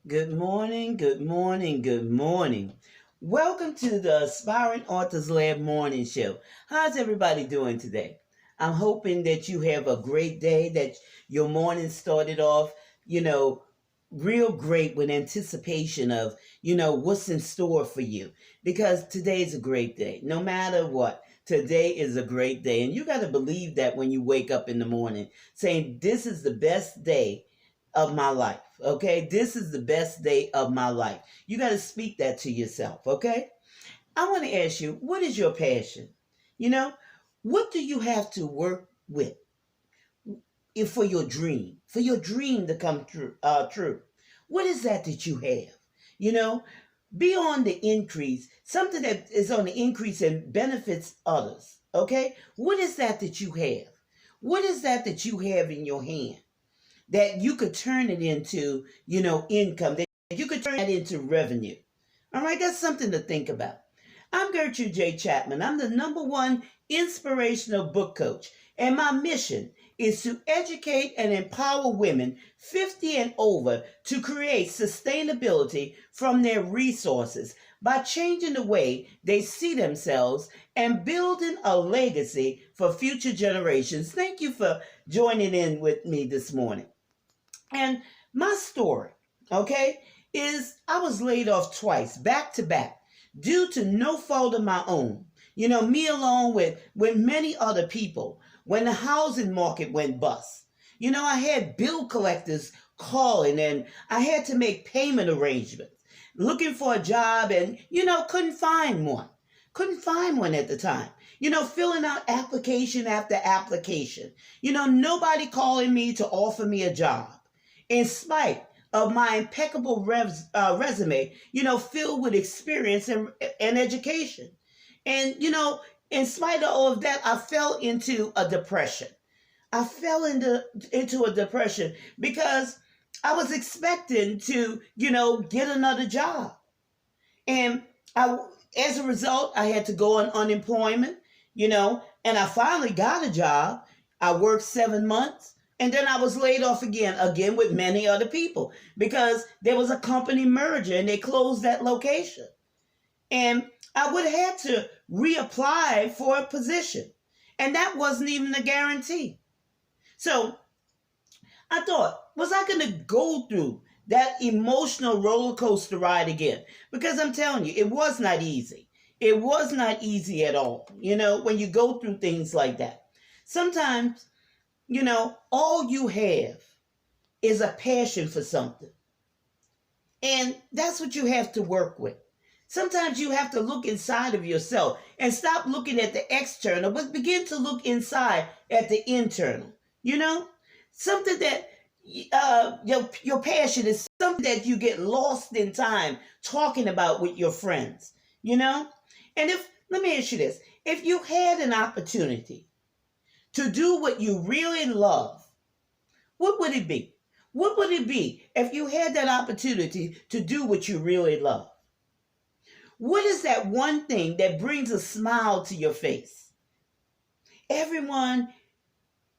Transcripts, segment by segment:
Good morning, good morning, good morning. Welcome to the Aspiring Authors Lab Morning Show. How's everybody doing today? I'm hoping that you have a great day, that your morning started off, you know, real great with anticipation of, what's in store for you. Because today's a great day. No matter what, today is a great day. And you got to believe that when you wake up in the morning, saying, this is the best day of my life. Okay, this is the best day of my life. You got to speak that to yourself. Okay, I want to ask you, what is your passion? You know, what do you have to work with if for your dream to come true? True. What is that you have? You know, be on the increase, something that is on the increase and benefits others. Okay, what is that you have? What is that you have in your hand that you could turn it into, income, that you could turn that into revenue? All right, that's something to think about. I'm Gertrude J. Chapman. I'm the #1 inspirational book coach, and my mission is to educate and empower women 50 and over to create sustainability from their resources by changing the way they see themselves and building a legacy for future generations. Thank you for joining in with me this morning. And my story, okay, is I was laid off twice, back to back, due to no fault of my own. Me along with many other people when the housing market went bust. I had bill collectors calling and I had to make payment arrangements, looking for a job and, couldn't find one. Couldn't find one at the time. Filling out application after application. Nobody calling me to offer me a job in spite of my impeccable resume, filled with experience and education. And, in spite of all of that, I fell into a depression. I fell into a depression because I was expecting to, get another job. And as a result, I had to go on unemployment, and I finally got a job. I worked 7 months. And then I was laid off again with many other people because there was a company merger and they closed that location. And I would have had to reapply for a position. And that wasn't even a guarantee. So I thought, was I going to go through that emotional roller coaster ride again? Because I'm telling you, it was not easy. It was not easy at all, when you go through things like that. Sometimes, all you have is a passion for something. And that's what you have to work with. Sometimes you have to look inside of yourself and stop looking at the external, but begin to look inside at the internal. Something that your passion is something that you get lost in time talking about with your friends. And let me ask you this, if you had an opportunity to do what you really love, what would it be? What would it be if you had that opportunity to do what you really love? What is that one thing that brings a smile to your face? Everyone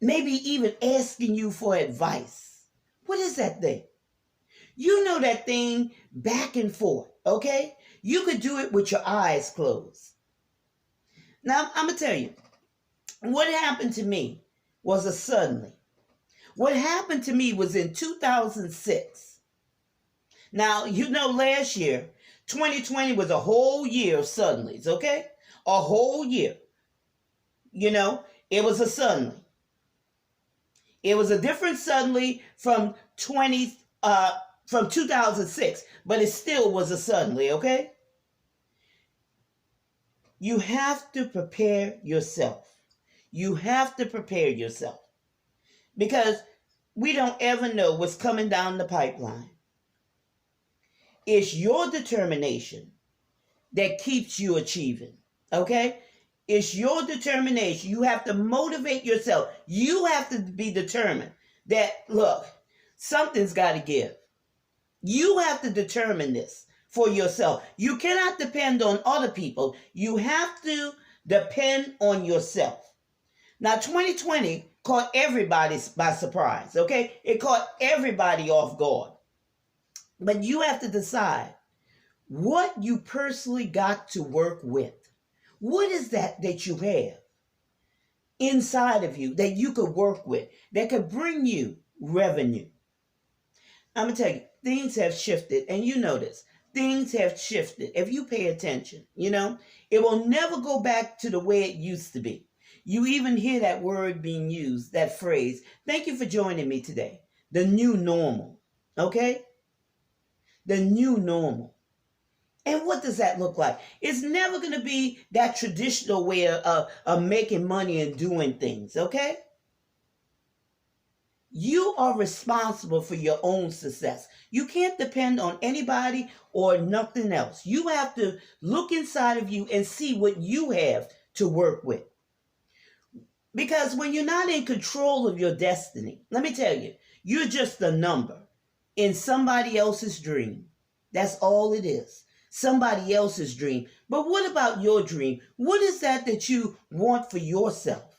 maybe even asking you for advice. What is that thing? You know that thing back and forth, okay? You could do it with your eyes closed. Now, I'm going to tell you, what happened to me was a suddenly. What happened to me was in 2006. Now, last year, 2020 was a whole year of suddenlies, okay? A whole year. It was a suddenly. It was a different suddenly from 2006, but it still was a suddenly, okay? You have to prepare yourself. You have to prepare yourself because we don't ever know what's coming down the pipeline. It's your determination that keeps you achieving, okay? It's your determination. You have to motivate yourself. You have to be determined that, look, something's got to give. You have to determine this for yourself. You cannot depend on other people. You have to depend on yourself. Now, 2020 caught everybody by surprise, okay? It caught everybody off guard. But you have to decide what you personally got to work with. What is that you have inside of you that you could work with, that could bring you revenue? I'm going to tell you, things have shifted, and you know this. Things have shifted. If you pay attention, it will never go back to the way it used to be. You even hear that word being used, that phrase. Thank you for joining me today. The new normal. Okay? The new normal. And what does that look like? It's never going to be that traditional way of making money and doing things. Okay? You are responsible for your own success. You can't depend on anybody or nothing else. You have to look inside of you and see what you have to work with. Because when you're not in control of your destiny, let me tell you, you're just a number in somebody else's dream. That's all it is. Somebody else's dream. But what about your dream? What is that you want for yourself?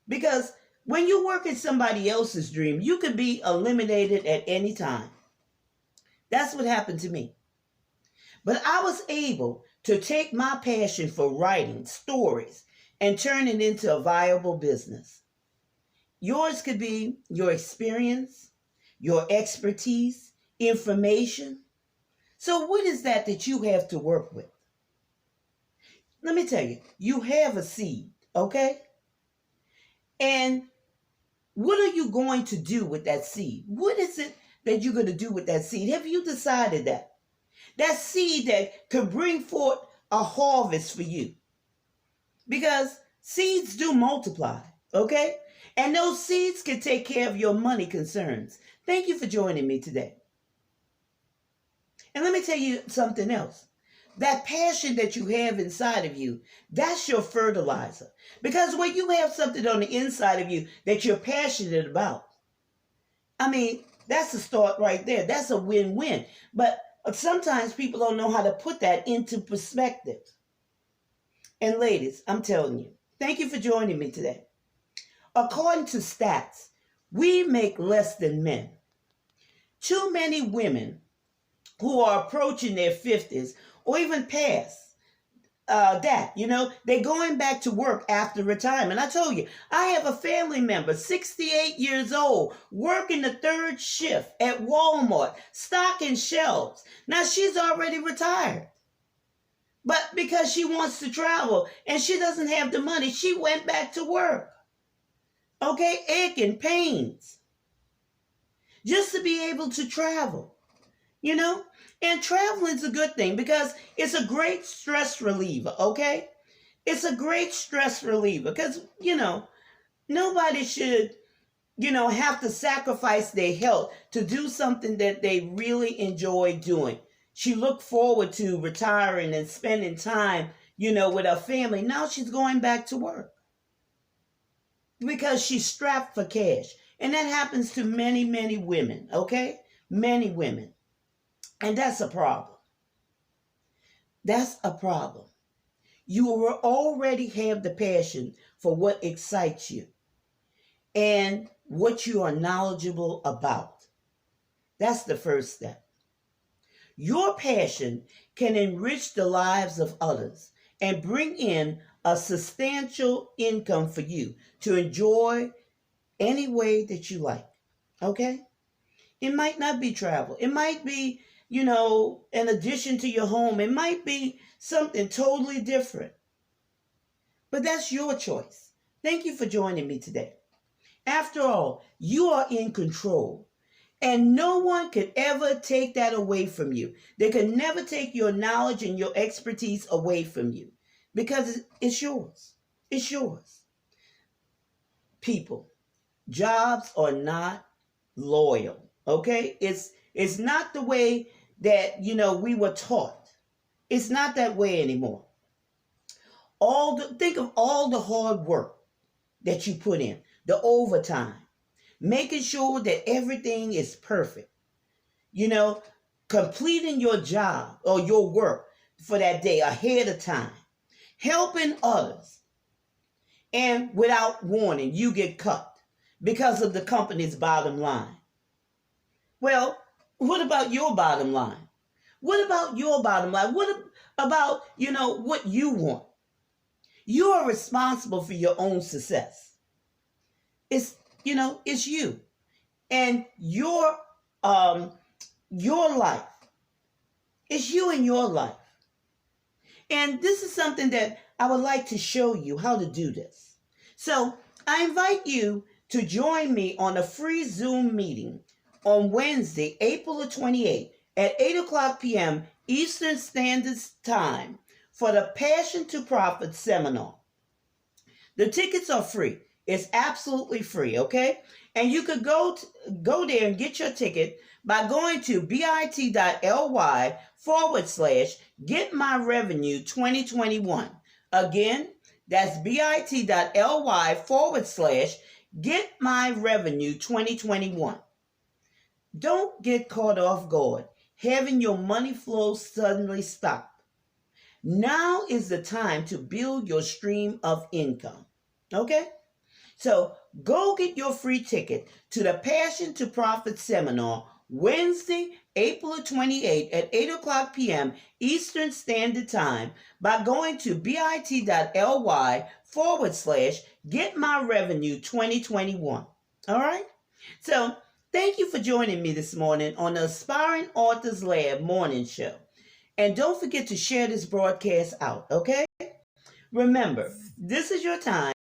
Because when you work in somebody else's dream, you could be eliminated at any time. That's what happened to me. But I was able to take my passion for writing stories and turn it into a viable business. Yours could be your experience, your expertise, information. So what is that you have to work with? Let me tell you, you have a seed, okay? And what are you going to do with that seed? What is it that you're going to do with that seed? Have you decided that? That seed that could bring forth a harvest for you. Because seeds do multiply, okay? And those seeds can take care of your money concerns. Thank you for joining me today. And let me tell you something else. That passion that you have inside of you, that's your fertilizer. Because when you have something on the inside of you that you're passionate about, that's a start right there. That's a win-win. But sometimes people don't know how to put that into perspective. And ladies, I'm telling you, thank you for joining me today. According to stats, we make less than men. Too many women who are approaching their 50s or even past they're going back to work after retirement. I told you, I have a family member, 68 years old, working the third shift at Walmart, stocking shelves. Now she's already retired. But because she wants to travel and she doesn't have the money, she went back to work. Okay, aching, pains. Just to be able to travel. And traveling is a good thing because it's a great stress reliever, okay? It's a great stress reliever because, nobody should, have to sacrifice their health to do something that they really enjoy doing. She looked forward to retiring and spending time, with her family. Now she's going back to work because she's strapped for cash. And that happens to many, many women, okay? Many women. And that's a problem. That's a problem. You already have the passion for what excites you and what you are knowledgeable about. That's the first step. Your passion can enrich the lives of others and bring in a substantial income for you to enjoy any way that you like. Okay? It might not be travel. It might be in addition to your home. It might be something totally different. But that's your choice. Thank you for joining me today. After all, you are in control. And no one could ever take that away from you. They can never take your knowledge and your expertise away from you. Because it's yours. It's yours. People, jobs are not loyal. Okay? It's not the way that, we were taught. It's not that way anymore. Think of all the hard work that you put in, the overtime, making sure that everything is perfect, completing your job or your work for that day ahead of time, helping others, and without warning, you get cut because of the company's bottom line. Well, What about your bottom line? What about your bottom line? What about, what you want? You are responsible for your own success. It's, it's you and your life. It's you and your life. And this is something that I would like to show you how to do this. So I invite you to join me on a free Zoom meeting on Wednesday, April the 28th at 8 o'clock p.m. Eastern Standard Time for the Passion to Profit seminar. The tickets are free. It's absolutely free, okay? And you could go there and get your ticket by going to bit.ly/Get My Revenue 2021. Again, that's bit.ly/Get My Revenue 2021. Don't get caught off guard having your money flow suddenly stop. Now is the time to build your stream of income. Okay? So go get your free ticket to the Passion to Profit seminar Wednesday, April 28th at 8 o'clock p.m. Eastern Standard Time by going to bit.ly/Get My Revenue 2021. All right? So thank you for joining me this morning on the Aspiring Authors Lab morning show. And don't forget to share this broadcast out, okay? Remember, this is your time,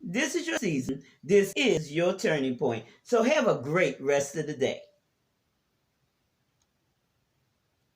this is your season, this is your turning point. So have a great rest of the day.